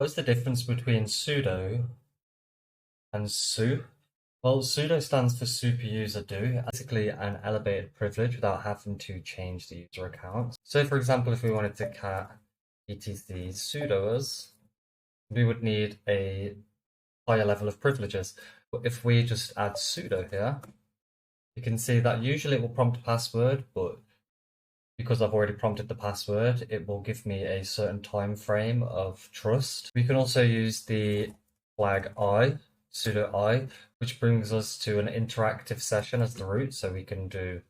What's the difference between sudo and su? Well, sudo stands for super user do, basically an elevated privilege without having to change the user account. So for example, if we wanted to cat etc sudoers, we would need a higher level of privileges. But if we just add sudo here, you can see that usually it will prompt a password, but because I've already prompted the password, it will give me a certain time frame of trust. We can also use the flag I, sudo I, which brings us to an interactive session as the root, so we can do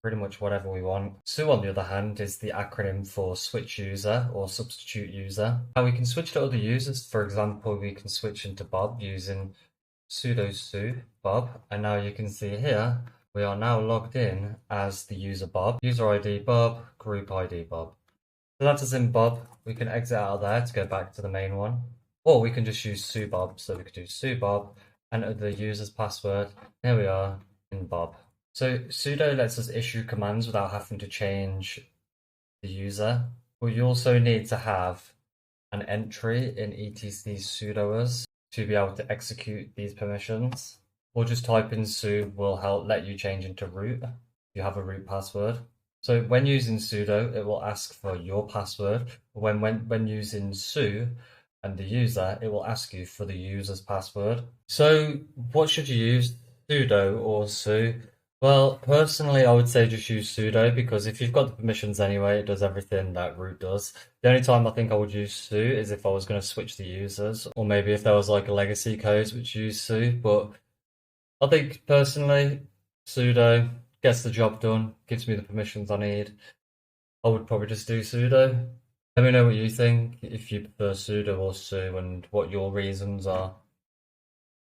pretty much whatever we want. Su, on the other hand, is the acronym for switch user or substitute user. Now we can switch to other users. For example, we can switch into Bob using sudo su Bob, and now you can see here we are now logged in as the user Bob. User ID Bob, group ID Bob. So that's us in Bob. We can exit out of there to go back to the main one. Or we can just use su Bob. So we could do su Bob, enter the user's password. Here we are in Bob. So sudo lets us issue commands without having to change the user. But you also need to have an entry in etc sudoers to be able to execute these permissions. Or just type in su will help let you change into root if you have a root password. So when using sudo, it will ask for your password. When using su and the user, it will ask you for the user's password. So what should you use, sudo or su? Well, personally, I would say just use sudo because if you've got the permissions anyway, it does everything that root does. The only time I think I would use su is if I was going to switch the users, or maybe if there was like a legacy code which used su. But I think personally, sudo gets the job done, gives me the permissions I need. I would probably just do sudo. Let me know what you think, if you prefer sudo or su, and what your reasons are.